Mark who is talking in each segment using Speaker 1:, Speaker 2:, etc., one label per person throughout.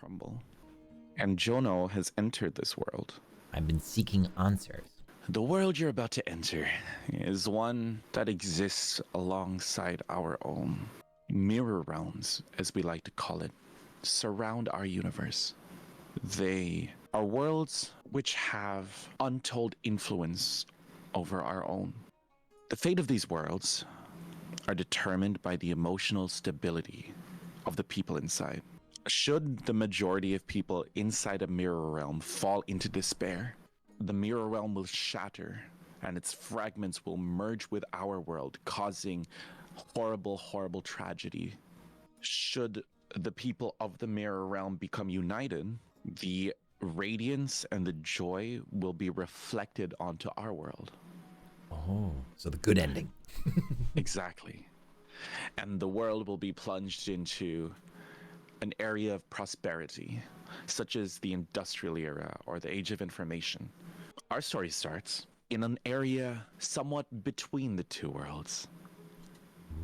Speaker 1: crumble. And Jono has entered this world.
Speaker 2: I've been seeking answers.
Speaker 1: The world you're about to enter is one that exists alongside our own. Mirror realms, as we like to call it, surround our universe. They are worlds which have untold influence over our own. The fate of these worlds are determined by the emotional stability of the people inside. Should the majority of people inside a mirror realm fall into despair, the mirror realm will shatter and its fragments will merge with our world, causing horrible, horrible tragedy. Should the people of the mirror realm become united, the radiance and the joy will be reflected onto our world.
Speaker 2: Oh, so the good ending.
Speaker 1: Exactly. And the world will be plunged into an area of prosperity, such as the industrial era or the age of information. Our story starts in an area somewhat between the two worlds.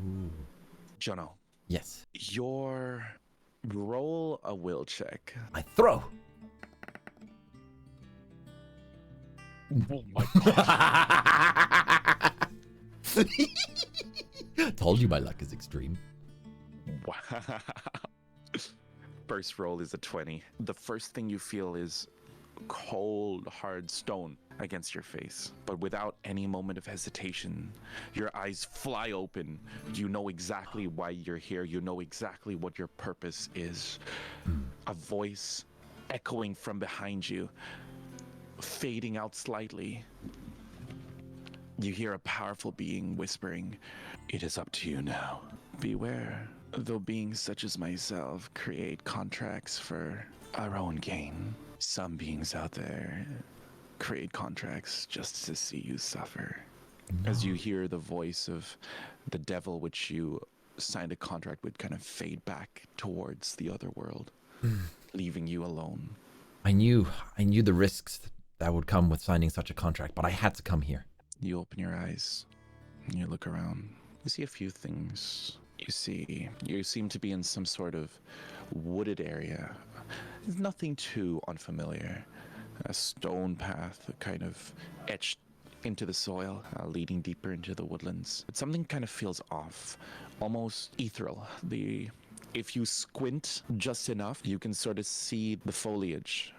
Speaker 2: Ooh.
Speaker 1: Jono,
Speaker 2: Yes.
Speaker 1: your roll a will check.
Speaker 2: I throw.
Speaker 1: Oh my god.
Speaker 2: Told you my luck is extreme.
Speaker 1: Wow. First roll is a 20. The first thing you feel is cold, hard stone against your face. But without any moment of hesitation, your eyes fly open. You know exactly why you're here. You know exactly what your purpose is. A voice echoing from behind you, fading out slightly. You hear a powerful being whispering, "It is up to you now. Beware. Though beings such as myself create contracts for our own gain, some beings out there create contracts just to see you suffer." No. As you hear the voice of the devil which you signed a contract with kind of fade back towards the other world, leaving you alone.
Speaker 2: I knew the risks that would come with signing such a contract, but I had to come here.
Speaker 1: You open your eyes and you look around. You see a few things. You seem to be in some sort of wooded area. Nothing too unfamiliar. A stone path kind of etched into the soil, leading deeper into the woodlands. But something kind of feels off, almost ethereal. If you squint just enough, you can sort of see the foliage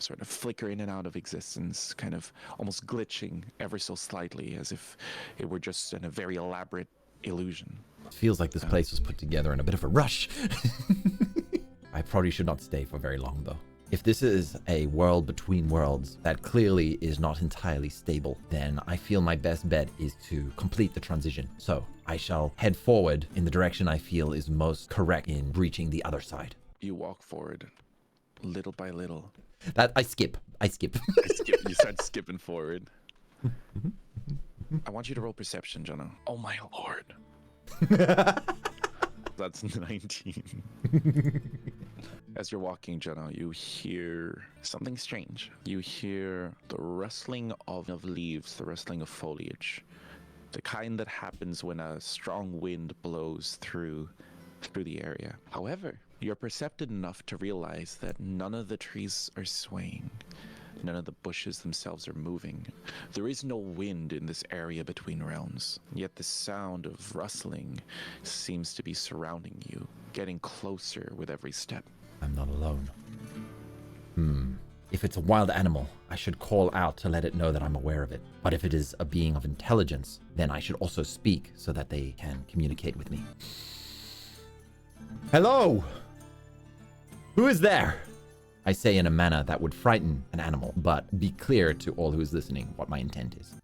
Speaker 1: sort of flicker in and out of existence, kind of almost glitching ever so slightly, as if it were just a very elaborate illusion.
Speaker 2: It feels like this place was put together in a bit of a rush. I probably should not stay for very long, though. If this is a world between worlds that clearly is not entirely stable, then I feel my best bet is to complete the transition. So I shall head forward in the direction I feel is most correct in reaching the other side.
Speaker 1: You walk forward, little by little.
Speaker 2: I skip.
Speaker 1: You start skipping forward. I want you to roll perception, Jono. Oh my lord. That's 19. As you're walking, Jono, you hear something strange. You hear the rustling of leaves, the rustling of foliage. The kind that happens when a strong wind blows through the area. However, you're perceptive enough to realize that none of the trees are swaying. None of the bushes themselves are moving. There is no wind in this area between realms, yet the sound of rustling seems to be surrounding you, getting closer with every step.
Speaker 2: I'm not alone. If it's a wild animal, I should call out to let it know that I'm aware of it. But if it is a being of intelligence, then I should also speak so that they can communicate with me. Hello! Who is there? I say in a manner that would frighten an animal, but be clear to all who is listening what my intent is.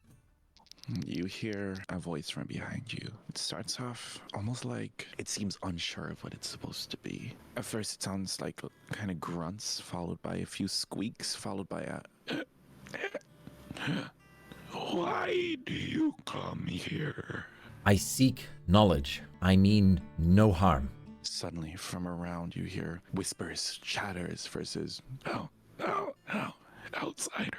Speaker 1: You hear a voice from behind you. It starts off almost like it seems unsure of what it's supposed to be. At first it sounds like kind of grunts, followed by a few squeaks, followed by a... Why do you come here?
Speaker 2: I seek knowledge. I mean no harm.
Speaker 1: Suddenly, from around, you hear whispers, chatters versus, outsider.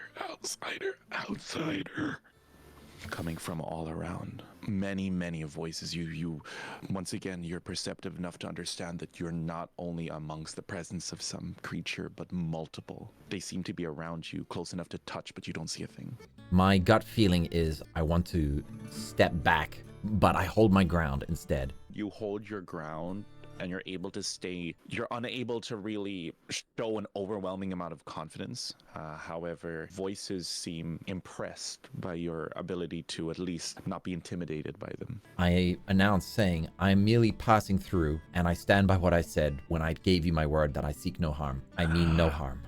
Speaker 1: coming from all around. Many voices. You once again, you're perceptive enough to understand that you're not only amongst the presence of some creature, but multiple. They seem to be around you, close enough to touch, but you don't see a thing.
Speaker 2: My gut feeling is I want to step back, but I hold my ground instead.
Speaker 1: You hold your ground and you're able to stay, you're unable to really show an overwhelming amount of confidence. However, voices seem impressed by your ability to at least not be intimidated by them.
Speaker 2: I announce saying, I'm merely passing through, and I stand by what I said when I gave you my word that I seek no harm. I mean no harm.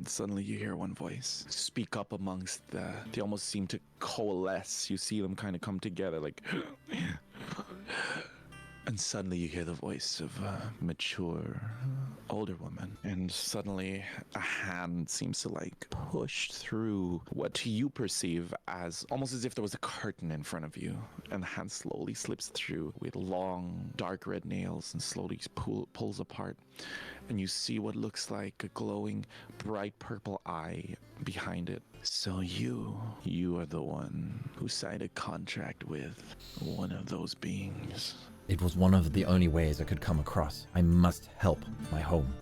Speaker 1: Suddenly you hear one voice speak up amongst they almost seem to coalesce. You see them kind of come together like and suddenly you hear the voice of a mature, older woman. And suddenly a hand seems to like push through what you perceive as almost as if there was a curtain in front of you. And the hand slowly slips through with long, dark red nails and slowly pulls apart. And you see what looks like a glowing, bright purple eye behind it. So you are the one who signed a contract with one of those beings.
Speaker 2: It was one of the only ways I could come across. I must help my home.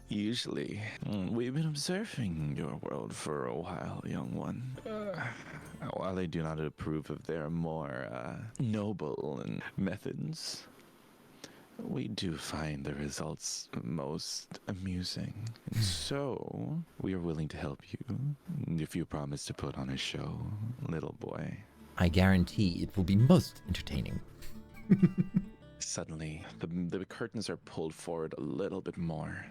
Speaker 1: Usually, we've been observing your world for a while, young one. While I do not approve of their more noble methods, we do find the results most amusing. And so, we are willing to help you if you promise to put on a show, little boy.
Speaker 2: I guarantee it will be most entertaining.
Speaker 1: Suddenly, the curtains are pulled forward a little bit more,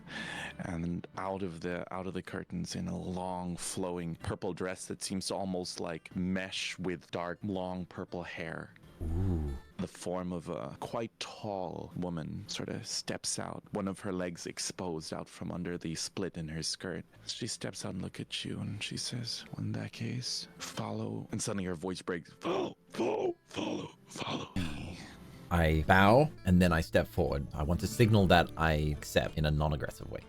Speaker 1: and out of the curtains, in a long, flowing purple dress that seems to almost like mesh with dark, long purple hair.
Speaker 2: Ooh.
Speaker 1: The form of a quite tall woman sort of steps out, one of her legs exposed out from under the split in her skirt. She steps out and looks at you and she says, well, in that case, follow. And suddenly her voice breaks. Follow me.
Speaker 2: I bow and then I step forward. I want to signal that I accept in a non-aggressive way.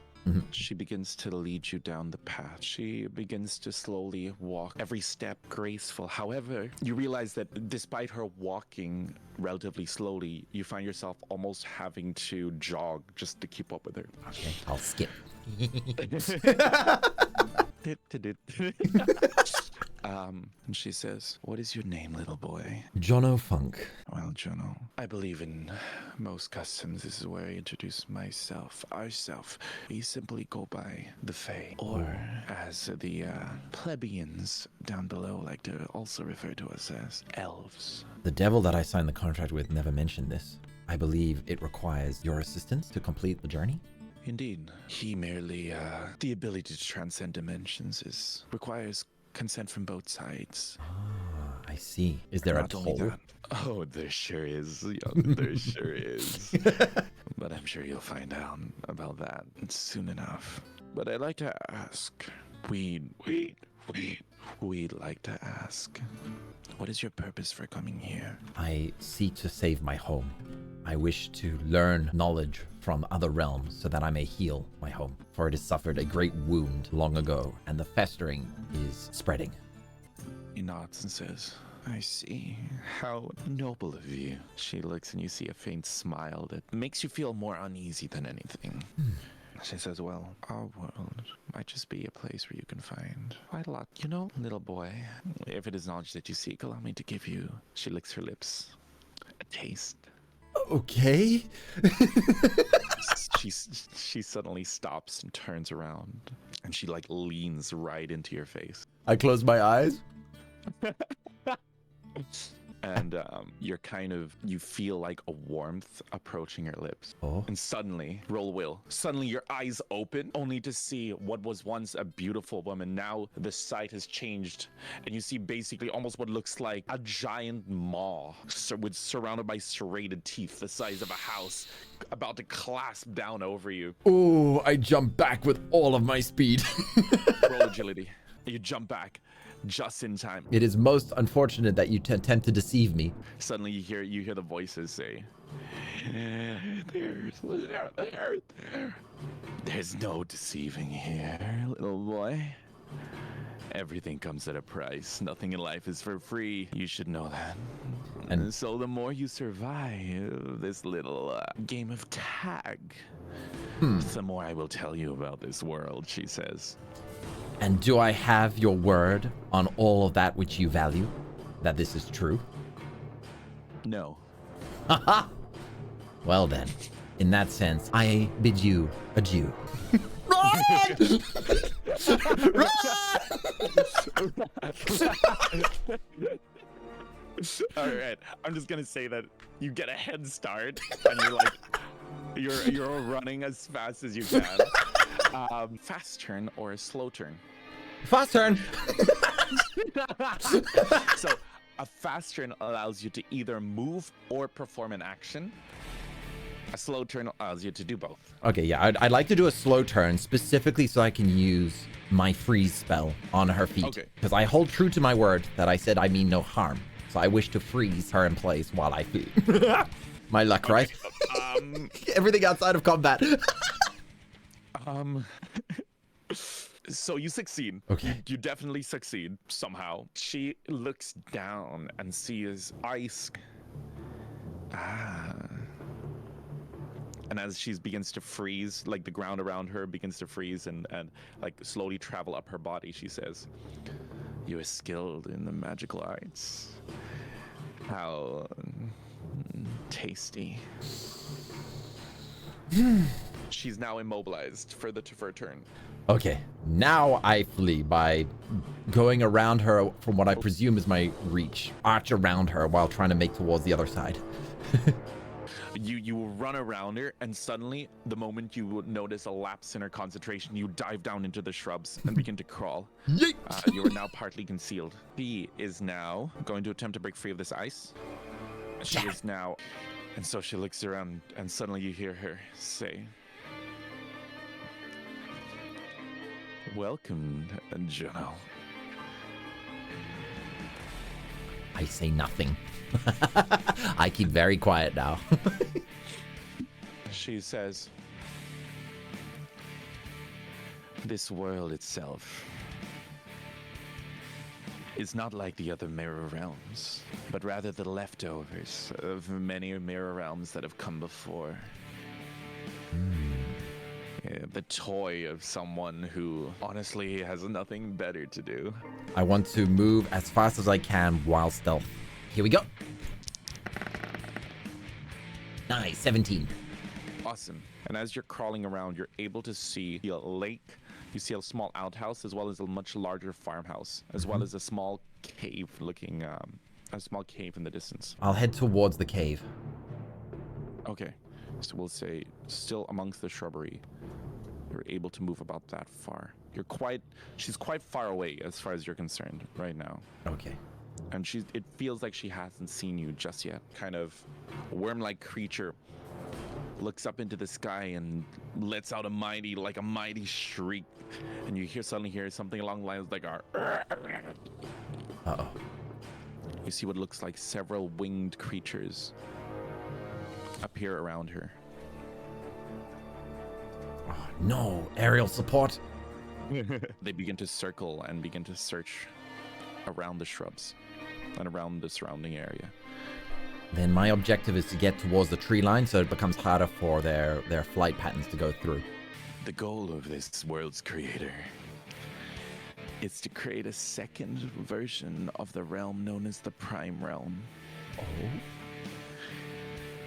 Speaker 1: She begins to lead you down the path. She begins to slowly walk, every step graceful. However, you realize that despite her walking relatively slowly, you find yourself almost having to jog just to keep up with her.
Speaker 2: Okay, I'll skip.
Speaker 1: And she says, what is your name, little boy?
Speaker 2: Jono Funk.
Speaker 1: Well, Jono, I believe in most customs. This is where I introduce myself, ourself. We simply go by the Fae, or as the plebeians down below like to also refer to us as elves.
Speaker 2: The devil that I signed the contract with never mentioned this. I believe it requires your assistance to complete the journey.
Speaker 1: Indeed. He merely, the ability to transcend dimensions requires consent from both sides.
Speaker 2: Ah, I see. Is there a toll?
Speaker 1: Oh, there sure is. There sure is. But I'm sure you'll find out about that soon enough. But I'd like to ask, we'd like to ask, what is your purpose for coming here?
Speaker 2: I seek to save my home. I wish to learn knowledge from other realms so that I may heal my home, for it has suffered a great wound long ago, and the festering is spreading.
Speaker 1: He nods and says, I see. How noble of you. She looks and you see a faint smile that makes you feel more uneasy than anything. She says, well, our world might just be a place where you can find quite a lot. You know, little boy, if it is knowledge that you seek, allow me to give you, she licks her lips, a taste.
Speaker 2: Okay.
Speaker 1: She suddenly stops and turns around, and she like leans right into your face.
Speaker 2: I close my eyes.
Speaker 1: And you feel like a warmth approaching your lips.
Speaker 2: Oh.
Speaker 1: And suddenly, roll will, suddenly your eyes open only to see what was once a beautiful woman. Now the sight has changed and you see basically almost what looks like a giant maw surrounded by serrated teeth the size of a house about to clasp down over you.
Speaker 2: Oh, I jump back with all of my speed.
Speaker 1: Roll agility. You jump back. Just in time.
Speaker 2: It is most unfortunate that you tend to deceive me.
Speaker 1: Suddenly you hear the voices say, there's no deceiving here, little boy. Everything comes at a price. Nothing in life is for free. You should know that.
Speaker 2: And
Speaker 1: So the more you survive this little game of tag, the more I will tell you about this world, she says.
Speaker 2: and do I have your word on all of that which you value? That this is true?
Speaker 1: No.
Speaker 2: Haha! Well then, in that sense, I bid you adieu. Run! Run!
Speaker 1: All right, I'm just gonna say that you get a head start, and you're like, you're running as fast as you can. Fast turn or a slow turn?
Speaker 2: Fast turn!
Speaker 1: So a fast turn allows you to either move or perform an action. A slow turn allows you to do both.
Speaker 2: Okay, yeah, I'd like to do a slow turn specifically so I can use my freeze spell on her feet.
Speaker 1: Okay.
Speaker 2: Because I hold true to my word that I said I mean no harm. So I wish to freeze her in place while I flee. My luck, right? Everything outside of combat.
Speaker 1: So you succeed.
Speaker 2: Okay.
Speaker 1: You definitely succeed somehow. She looks down and sees ice. And as she begins to freeze, like the ground around her begins to freeze and like slowly travel up her body, she says, "You are skilled in the magical arts. How tasty." She's now immobilized for her turn.
Speaker 2: Okay, now I flee by going around her from what I presume is my reach. Arch around her while trying to make towards the other side.
Speaker 1: You run around her, and suddenly, the moment you would notice a lapse in her concentration, you dive down into the shrubs and begin to crawl.
Speaker 2: Yeet!
Speaker 1: You are now partly concealed. She is now going to attempt to break free of this ice. She is now, and so she looks around, and suddenly you hear her say, "Welcome, Jono."
Speaker 2: I say nothing. I keep very quiet now.
Speaker 1: She says, "This world itself is not like the other mirror realms, but rather the leftovers of many mirror realms that have come before. Yeah, the toy of someone who honestly has nothing better to do."
Speaker 2: I want to move as fast as I can while stealth. Here we go. Nice, 17.
Speaker 1: Awesome. And as you're crawling around, you're able to see a lake. You see a small outhouse, as well as a much larger farmhouse, as well as a small cave looking, a small cave in the distance.
Speaker 2: I'll head towards the cave.
Speaker 1: Okay. So we'll say, still amongst the shrubbery, you're able to move about that far. She's quite far away as far as you're concerned right now.
Speaker 2: Okay.
Speaker 1: And it feels like she hasn't seen you just yet. Kind of worm-like creature looks up into the sky and lets out a mighty shriek. And you suddenly hear something along the lines like
Speaker 2: Uh-oh.
Speaker 1: You see what looks like several winged creatures appear around her.
Speaker 2: Oh, no, aerial support.
Speaker 1: They begin to circle and begin to search around the shrubs and around the surrounding area.
Speaker 2: Then my objective is to get towards the tree line so it becomes harder for their flight patterns to go through.
Speaker 1: The goal of this world's creator is to create a second version of the realm known as the Prime Realm.
Speaker 2: Oh.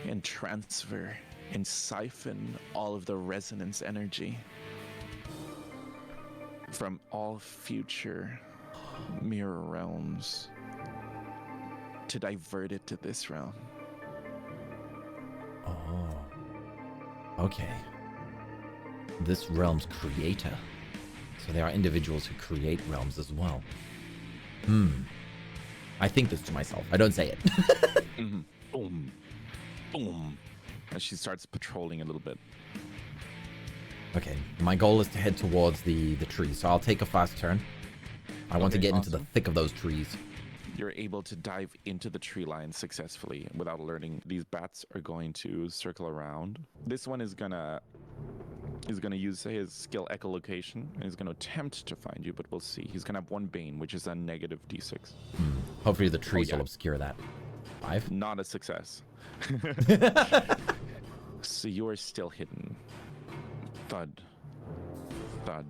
Speaker 1: And transfer and siphon all of the resonance energy from all future mirror realms to divert it to this realm.
Speaker 2: Oh. Okay. This realm's creator. So there are individuals who create realms as well. I think this to myself. I don't say it.
Speaker 1: Mm-hmm. Boom. Boom. As she starts patrolling a little bit.
Speaker 2: Okay. My goal is to head towards the tree. So I'll take a fast turn. I want to get into the thick of those trees.
Speaker 1: You're able to dive into the tree line successfully without alerting. These bats are going to circle around. This one is gonna He's going to use his skill echolocation, and he's going to attempt to find you, but we'll see. He's going to have one bane, which is a negative d6.
Speaker 2: Hopefully the trees will obscure that. 5?
Speaker 1: Not a success. So you are still hidden. Thud. Thud.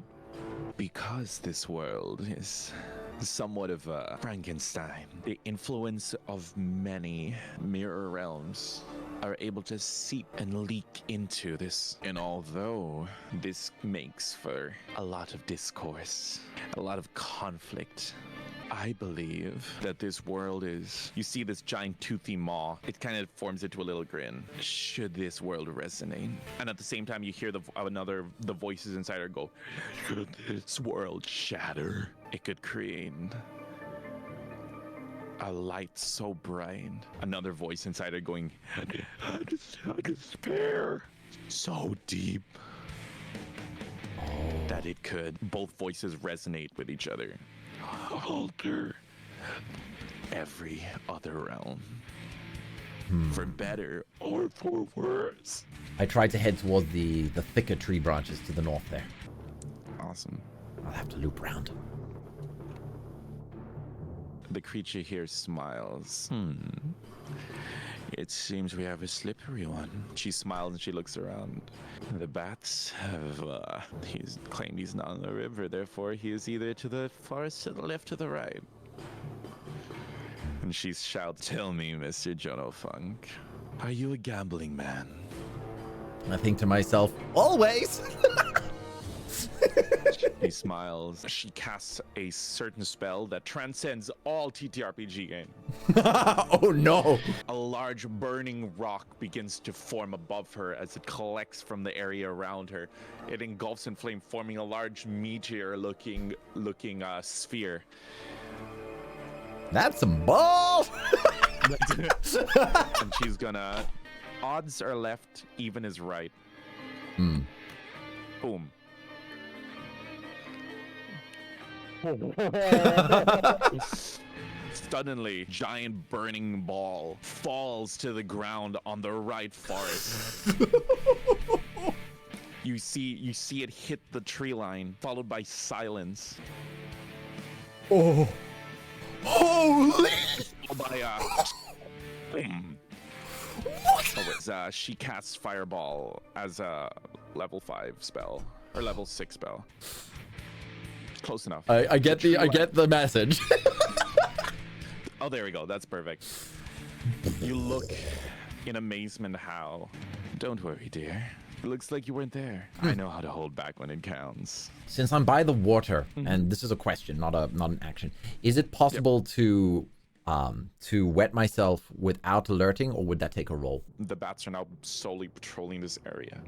Speaker 1: Because this world is somewhat of a Frankenstein, the influence of many mirror realms are able to seep and leak into this. And although this makes for a lot of discourse, a lot of conflict, I believe that this world is... You see this giant toothy maw. It kind of forms into a little grin. Should this world resonate? And at the same time, you hear the voices inside her go, should this world shatter? It could create a light so bright. Another voice inside her going, a despair so deep that it could. Both voices resonate with each other. Alter every other realm, for better or for worse.
Speaker 2: I tried to head towards the thicker tree branches to the north there.
Speaker 1: Awesome.
Speaker 2: I'll have to loop round.
Speaker 1: The creature here smiles. It seems we have a slippery one. She smiles and she looks around. The bats have, he's claimed he's not on the river, therefore he is either to the forest, to the left, or the right. And she shouts, tell me, Mr. Jono Funk, are you a gambling man?
Speaker 2: I think to myself, always!
Speaker 1: He smiles. She casts a certain spell that transcends all TTRPG game.
Speaker 2: Oh no!
Speaker 1: A large burning rock begins to form above her as it collects from the area around her. It engulfs in flame, forming a large meteor-looking sphere.
Speaker 2: That's some balls!
Speaker 1: And she's gonna... Odds are left, even is right. Boom. Suddenly, giant burning ball falls to the ground on the right forest. You see it hit the tree line, followed by silence.
Speaker 2: Oh, holy!
Speaker 1: Boom. She casts Fireball as a level 5 spell or level 6 spell. Close enough.
Speaker 2: I get the message.
Speaker 1: Oh, there we go. That's perfect. You look in amazement. How? Don't worry, dear. It looks like you weren't there. I know how to hold back when it counts.
Speaker 2: Since I'm by the water, and this is a question, not an action, is it possible to wet myself without alerting, or would that take a roll?
Speaker 1: The bats are now solely patrolling this area.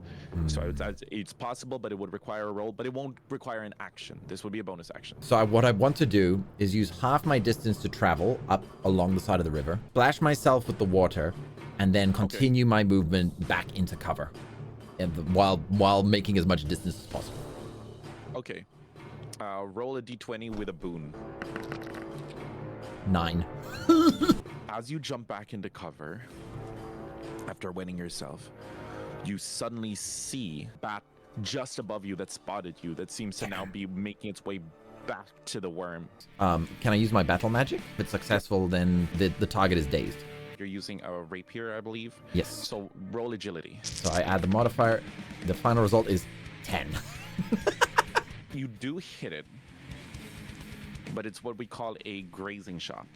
Speaker 1: So it's possible, but it would require a roll, but it won't require an action. This would be a bonus action.
Speaker 2: So what I want to do is use half my distance to travel up along the side of the river, splash myself with the water, and then continue my movement back into cover, and while making as much distance as possible.
Speaker 1: Okay. Roll a d20 with a boon.
Speaker 2: 9.
Speaker 1: As you jump back into cover, after wetting yourself, you suddenly see a bat just above you that spotted you, that seems to now be making its way back to the worm.
Speaker 2: Can I use my battle magic? If it's successful, then the target is dazed.
Speaker 1: You're using a rapier, I believe?
Speaker 2: Yes.
Speaker 1: So roll agility.
Speaker 2: So I add the modifier. The final result is 10.
Speaker 1: You do hit it, but it's what we call a grazing shot.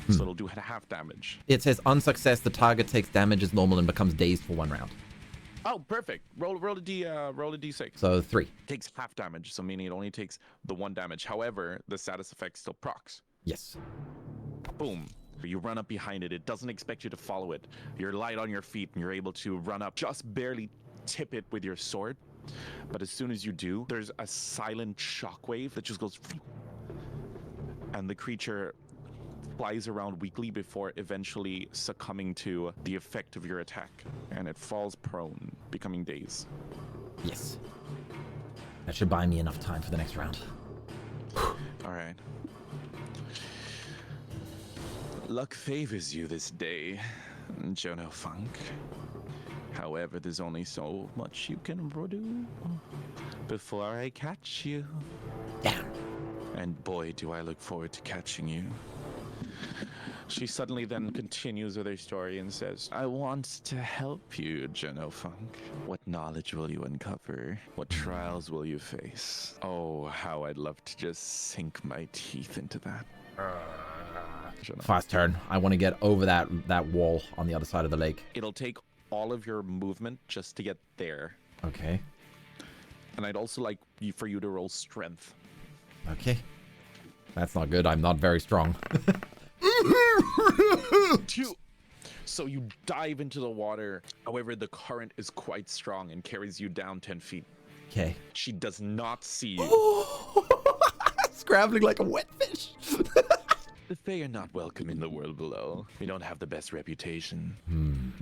Speaker 1: So it'll do half damage.
Speaker 2: It says on success, the target takes damage as normal and becomes dazed for 1 round.
Speaker 1: Oh, perfect. Roll a d6.
Speaker 2: So 3.
Speaker 1: Takes half damage, so meaning it only takes the 1 damage. However, the status effect still procs.
Speaker 2: Yes.
Speaker 1: Boom. You run up behind it. It doesn't expect you to follow it. You're light on your feet and you're able to run up, just barely tip it with your sword. But as soon as you do, there's a silent shockwave that just goes, and the creature flies around weakly before eventually succumbing to the effect of your attack, and it falls prone, becoming dazed.
Speaker 2: Yes. That should buy me enough time for the next round.
Speaker 1: All right. Luck favors you this day, Jono Funk. However, there's only so much you can do before I catch you.
Speaker 2: Damn.
Speaker 1: And boy, do I look forward to catching you. She suddenly then continues with her story and says, I want to help you, Jono Funk. What knowledge will you uncover? What trials will you face? Oh, how I'd love to just sink my teeth into that.
Speaker 2: Fast turn. I want to get over that wall on the other side of the lake.
Speaker 1: It'll take all of your movement just to get there.
Speaker 2: Okay.
Speaker 1: And I'd also like for you to roll strength.
Speaker 2: Okay. That's not good. I'm not very strong.
Speaker 1: So you dive into the water. However, the current is quite strong and carries you down 10 feet.
Speaker 2: Okay.
Speaker 1: She does not see you.
Speaker 2: Scrambling like a wet fish.
Speaker 1: The Fae are not welcome in the world below. We don't have the best reputation.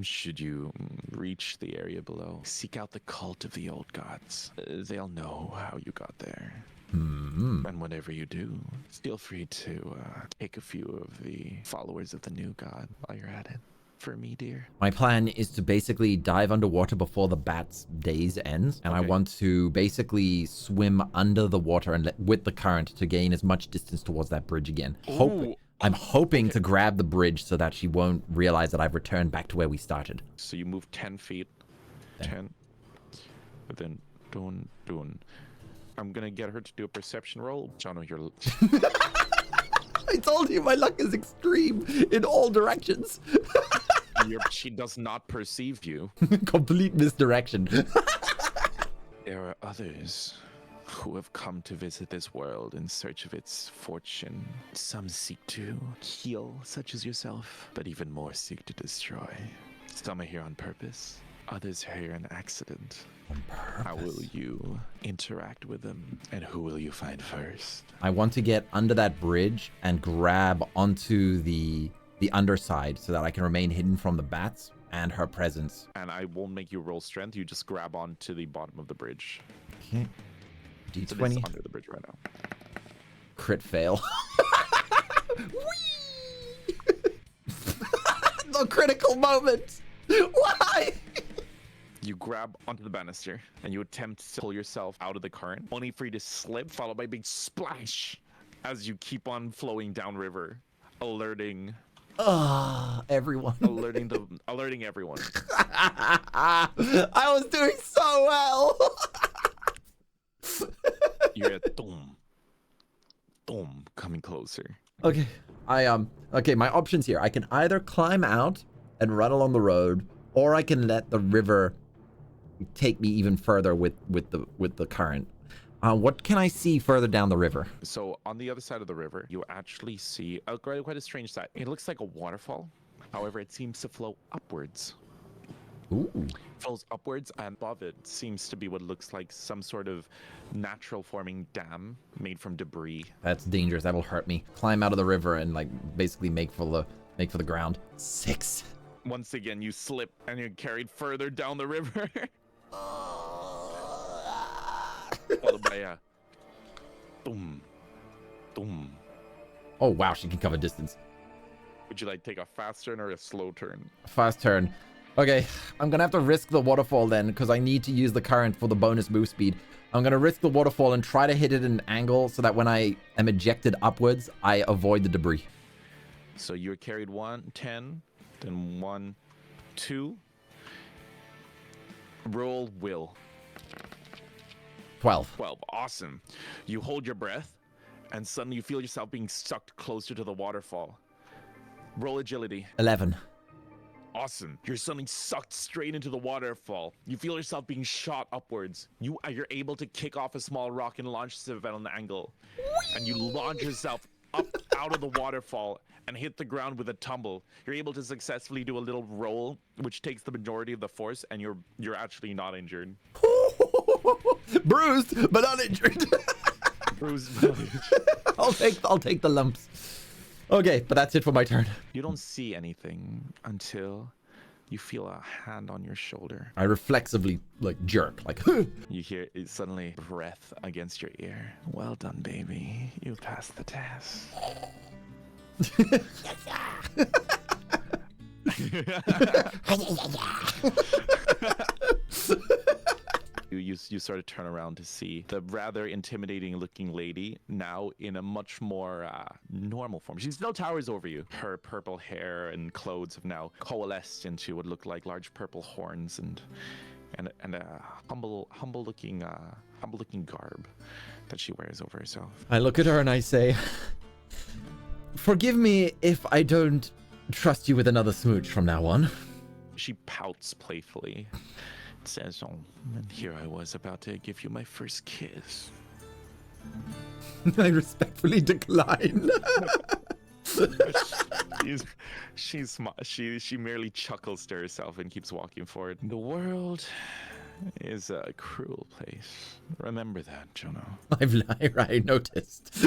Speaker 1: Should you reach the area below, seek out the cult of the old gods. They'll know how you got there. And whenever you do, feel free to take a few of the followers of the new god while you're at it. For me, dear.
Speaker 2: My plan is to basically dive underwater before the bat's days ends, and I want to basically swim under the water and with the current to gain as much distance towards that bridge again. I'm hoping to grab the bridge so that she won't realize that I've returned back to where we started.
Speaker 1: So you move 10 feet. 10. But then, dun. I'm gonna get her to do a perception roll. Jono, you're...
Speaker 2: I told you my luck is extreme in all directions.
Speaker 1: She does not perceive you.
Speaker 2: Complete misdirection.
Speaker 1: There are others who have come to visit this world in search of its fortune. Some seek to heal, such as yourself, but even more seek to destroy. Some are here on purpose. Others are here on accident.
Speaker 2: On purpose.
Speaker 1: How will you interact with them, and who will you find first?
Speaker 2: I want to get under that bridge and grab onto the underside so that I can remain hidden from the bats and her presence.
Speaker 1: And I won't make you roll strength. You just grab onto the bottom of the bridge.
Speaker 2: Okay. D20.
Speaker 1: So this is under the bridge right now.
Speaker 2: Crit fail. The critical moment. Why?
Speaker 1: You grab onto the banister and you attempt to pull yourself out of the current, only for you to slip, followed by a big splash as you keep on flowing downriver, alerting
Speaker 2: everyone.
Speaker 1: alerting everyone.
Speaker 2: I was doing so well.
Speaker 1: You're at boom, coming closer.
Speaker 2: Okay. Okay, my options here. I can either climb out and run along the road, or I can let the river take me even further with the current. What can I see further down the river?
Speaker 1: So on the other side of the river, you actually see quite a strange sight. It looks like a waterfall. However, it seems to flow upwards.
Speaker 2: Ooh.
Speaker 1: Flows upwards, and above it seems to be what looks like some sort of natural forming dam made from debris.
Speaker 2: That's dangerous. That'll hurt me. Climb out of the river and like basically make for the ground. 6.
Speaker 1: Once again, you slip and you're carried further down the river. Followed by a boom.
Speaker 2: Oh wow, she can cover distance.
Speaker 1: Would you like take a fast turn or a slow turn?
Speaker 2: Fast turn. Okay, I'm gonna have to risk the waterfall then, because I need to use the current for the bonus move speed. I'm gonna risk the waterfall and try to hit it at an angle so that when I am ejected upwards, I avoid the debris.
Speaker 1: So you're carried 10, then 1, 2. Roll will.
Speaker 2: 12.
Speaker 1: 12. Awesome. You hold your breath, and suddenly you feel yourself being sucked closer to the waterfall. Roll agility.
Speaker 2: 11.
Speaker 1: Awesome. You're suddenly sucked straight into the waterfall. You feel yourself being shot upwards. You're able to kick off a small rock and launch yourself at an angle. And you launch yourself up out of the waterfall and hit the ground with a tumble. You're able to successfully do a little roll, which takes the majority of the force, and you're actually not injured.
Speaker 2: Bruised, but not injured.
Speaker 1: Bruised, but not injured.
Speaker 2: I'll take the lumps. Okay, but that's it for my turn.
Speaker 1: You don't see anything until you feel a hand on your shoulder.
Speaker 2: I reflexively jerk,
Speaker 1: You hear it suddenly breath against your ear. Well done, baby. You passed the test. You sort of turn around to see the rather intimidating looking lady now in a much more normal form. She still towers over you. Her purple hair and clothes have now coalesced into what look like large purple horns and a humble looking garb that she wears over herself.
Speaker 2: I look at her and I say, forgive me if I don't trust you with another smooch from now on.
Speaker 1: She pouts playfully. Says, oh, and here I was about to give you my first kiss.
Speaker 2: I respectfully decline.
Speaker 1: She merely chuckles to herself and keeps walking forward. The world is a cruel place. Remember that, Jono.
Speaker 2: I noticed.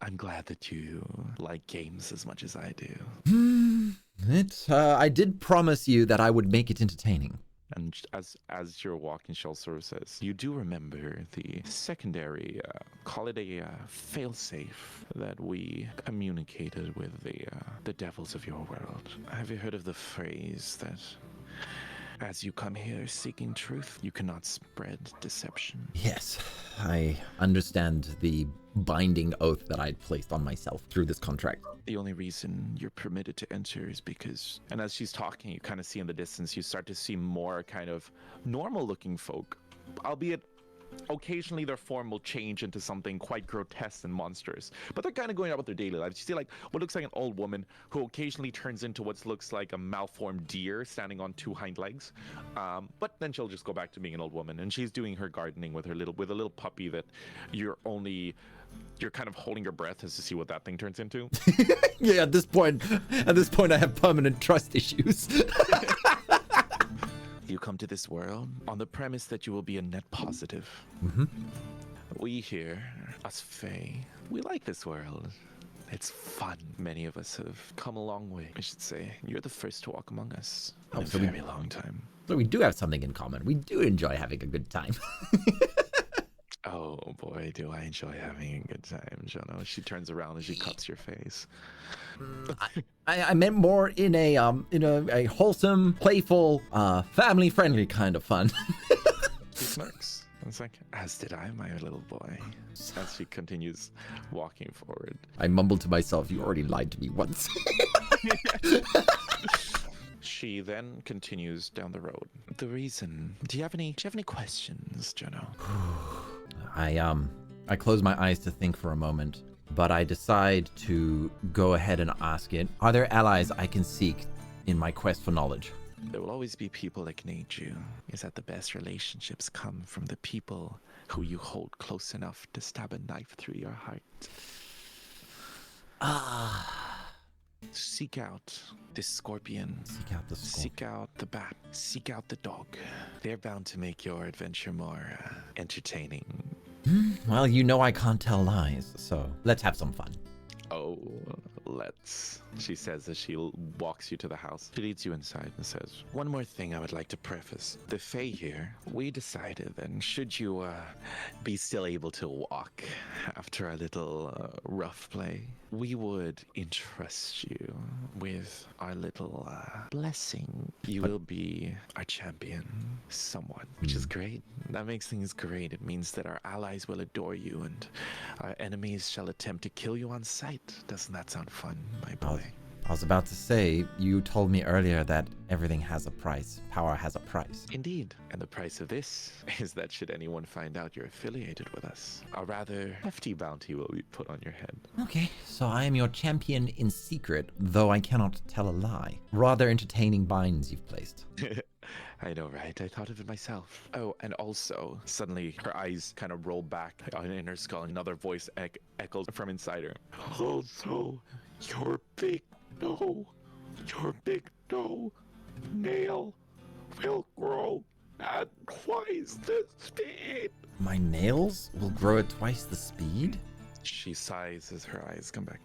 Speaker 1: I'm glad that you like games as much as I do.
Speaker 2: I did promise you that I would make it entertaining.
Speaker 1: And as you're walking, she sort of says, you do remember the secondary, call it a failsafe that we communicated with the devils of your world. Have you heard of the phrase that as you come here seeking truth, you cannot spread deception?
Speaker 2: Yes, I understand the binding oath that I'd placed on myself through this contract.
Speaker 1: The only reason you're permitted to enter is because, and as she's talking, you kind of see in the distance, you start to see more kind of normal looking folk, albeit occasionally their form will change into something quite grotesque and monstrous, but they're kind of going out with their daily lives. You see like what looks like an old woman who occasionally turns into what looks like a malformed deer standing on two hind legs, but then she'll just go back to being an old woman, and she's doing her gardening with a little puppy that you're kind of holding your breath as to see what that thing turns into.
Speaker 2: Yeah, at this point I have permanent trust issues.
Speaker 1: You come to this world on the premise that you will be a net positive.
Speaker 2: Mm-hmm.
Speaker 1: We here, us Fae, we like this world. It's fun. Many of us have come a long way, I should say. You're the first to walk among us in a very long time.
Speaker 2: So we do have something in common. We do enjoy having a good time.
Speaker 1: Oh boy, do I enjoy having a good time, Jono. She turns around and she cuts your face.
Speaker 2: I meant more in a wholesome, playful, family-friendly kind of fun.
Speaker 1: She smirks. It's like, as did I, my little boy. As she continues walking forward.
Speaker 2: I mumble to myself, you already lied to me once.
Speaker 1: She then continues down the road. The reason. Do you have any questions, Jono?
Speaker 2: I close my eyes to think for a moment, but I decide to go ahead and ask it. Are there allies I can seek in my quest for knowledge?
Speaker 1: There will always be people that need you. Is that the best relationships come from the people who you hold close enough to stab a knife through your heart. Seek out this scorpion.
Speaker 2: Seek out the scorpion.
Speaker 1: Seek out the bat. Seek out the dog. They're bound to make your adventure more entertaining.
Speaker 2: Well, you know I can't tell lies, so let's have some fun.
Speaker 1: Oh, let's, she says as she walks you to the house. She leads you inside and says, one more thing I would like to preface. The Fae here, we decided that should you be still able to walk after a little rough play, we would entrust you with our little blessing. You will be our champion somewhat, which is great. That makes things great. It means that our allies will adore you and our enemies shall attempt to kill you on sight. Doesn't that sound fun, my boy?
Speaker 2: I was about to say, you told me earlier that everything has a price. Power has a price.
Speaker 1: Indeed. And the price of this is that should anyone find out you're affiliated with us, a rather hefty bounty will be put on your head.
Speaker 2: Okay, so I am your champion in secret, though I cannot tell a lie. Rather entertaining binds you've placed.
Speaker 1: I know, right? I thought of it myself. Oh, and also, suddenly her eyes kind of roll back in her skull. Another voice echoes from inside her. Also, your big nail will grow at twice the speed.
Speaker 2: My nails will grow at twice the speed?
Speaker 1: She sighs as her eyes come back.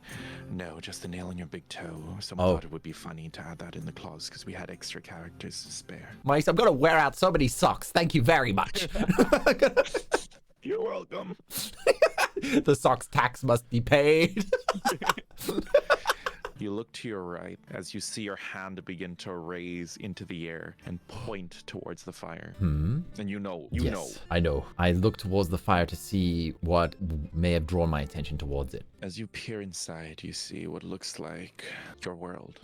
Speaker 1: No, just the nail in your big toe. Someone thought it would be funny to add that in the clause because we had extra characters to spare.
Speaker 2: Mice, I'm gonna wear out so many socks. Thank you very much.
Speaker 1: You're welcome.
Speaker 2: The socks tax must be paid.
Speaker 1: You look to your right as you see your hand begin to raise into the air and point towards the fire. And you know.
Speaker 2: I know. I look towards the fire to see what may have drawn my attention towards it.
Speaker 1: As you peer inside, you see what looks like your world.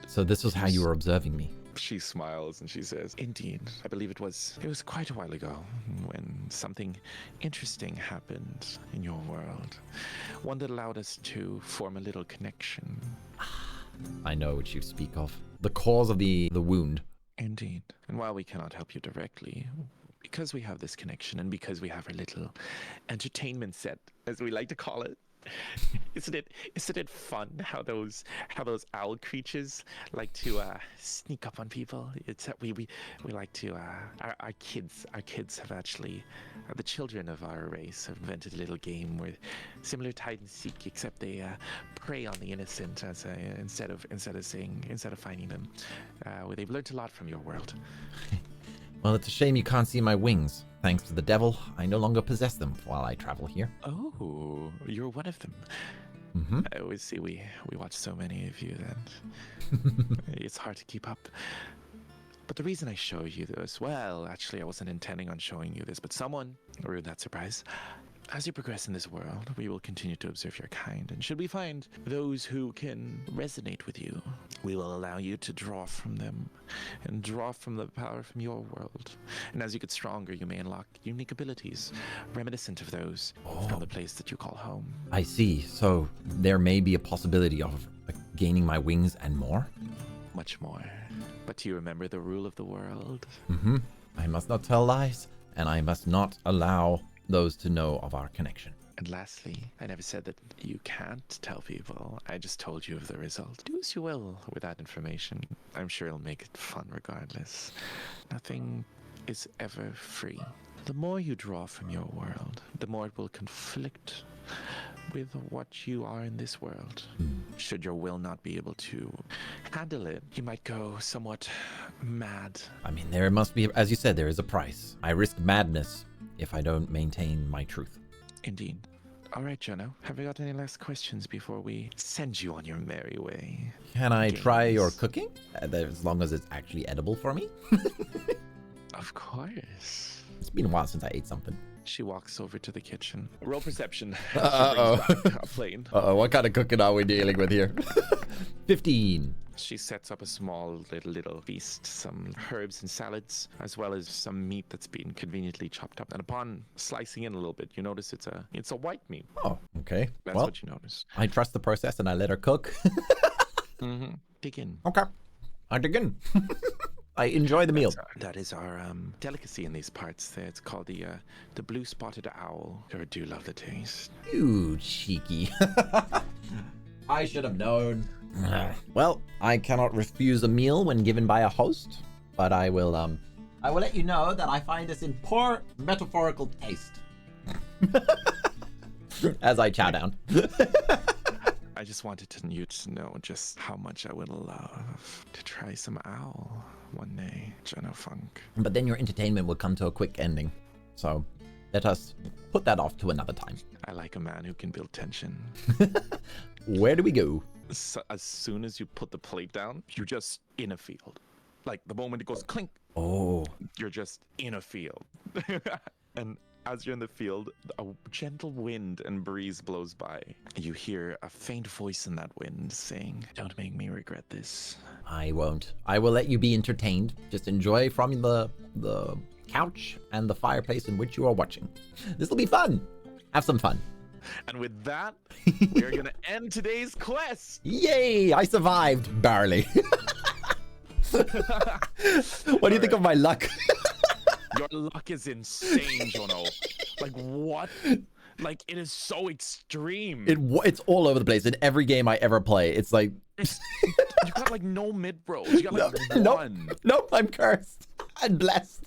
Speaker 2: So this was how you were observing me.
Speaker 1: She smiles and she says, "Indeed, I believe it was quite a while ago when something interesting happened in your world. One that allowed us to form a little connection."
Speaker 2: I know what you speak of. The cause of the wound.
Speaker 1: Indeed. And while we cannot help you directly, because we have this connection and because we have our little entertainment set, as we like to call it, isn't it fun how those owl creatures like to sneak up on people? It's we like to our kids have actually the children of our race have invented a little game where similar to hide and seek, except they prey on the innocent as instead of finding them. Where they've learned a lot from your world.
Speaker 2: Well, it's a shame you can't see my wings. Thanks to the devil, I no longer possess them while I travel here.
Speaker 1: Oh, you're one of them. I always see we watch so many of you that it's hard to keep up. But the reason I show you this, well, actually I wasn't intending on showing you this, but someone ruined that surprise. As you progress in this world, we will continue to observe your kind, and should we find those who can resonate with you, we will allow you to draw from them and draw from the power from your world. And as you get stronger, you may unlock unique abilities reminiscent of those from the place that you call home.
Speaker 2: I see. So there may be a possibility of gaining my wings and more?
Speaker 1: Much more. But do you remember the rule of the world?
Speaker 2: I must not tell lies, and I must not allow those to know of our connection.
Speaker 1: And lastly, I never said that you can't tell people. I just told you of the result. Do as you will with that information. I'm sure it'll make it fun regardless. Nothing is ever free. The more you draw from your world, the more it will conflict with what you are in this world. Should your will not be able to handle it, you might go somewhat mad.
Speaker 2: I mean, there must be, as you said, there is a price. I risk madness if I don't maintain my truth.
Speaker 1: Indeed. All right, Jono. Have you got any last questions before we send you on your merry way?
Speaker 2: Can I try your cooking? As long as it's actually edible for me?
Speaker 1: Of course.
Speaker 2: It's been a while since I ate something.
Speaker 1: She walks over to the kitchen. Roll perception.
Speaker 2: Uh-oh.
Speaker 1: She brings back a plate.
Speaker 2: Uh-oh, what kind of cooking are we dealing with here? 15.
Speaker 1: She sets up a small little feast, some herbs and salads, as well as some meat that's been conveniently chopped up. And upon slicing in a little bit, you notice it's a white meat.
Speaker 2: Oh, okay.
Speaker 1: That's
Speaker 2: well,
Speaker 1: what you notice.
Speaker 2: I trust the process and I let her cook.
Speaker 1: Dig in.
Speaker 2: Okay. I dig in. I enjoy the meal.
Speaker 1: That is our delicacy in these parts. It's called the blue spotted owl. I do love the taste.
Speaker 2: You cheeky. I should have known. Well, I cannot refuse a meal when given by a host, but I will let you know that I find this in poor metaphorical taste. As I chow down.
Speaker 1: I just wanted you to know just how much I would love to try some owl one day, Jono Funk.
Speaker 2: But then your entertainment will come to a quick ending. So let us put that off to another time.
Speaker 1: I like a man who can build tension.
Speaker 2: Where do we go?
Speaker 1: So as soon as you put the plate down, you're just in a field. Like the moment it goes clink, you're just in a field. And as you're in the field, a gentle wind and breeze blows by. You hear a faint voice in that wind saying, "Don't make me regret this."
Speaker 2: I won't. I will let you be entertained. Just enjoy from the couch and the fireplace in which you are watching. This will be fun. Have some fun.
Speaker 1: And with that, we are going to end today's quest.
Speaker 2: Yay! I survived. Barely. What do you think of my luck?
Speaker 1: Your luck is insane, Jono. Like, what? Like, it is so extreme.
Speaker 2: It's all over the place. In every game I ever play, it's like...
Speaker 1: You got, like, no mid-rolls. You got, like, one.
Speaker 2: Nope, I'm cursed. I'm blessed.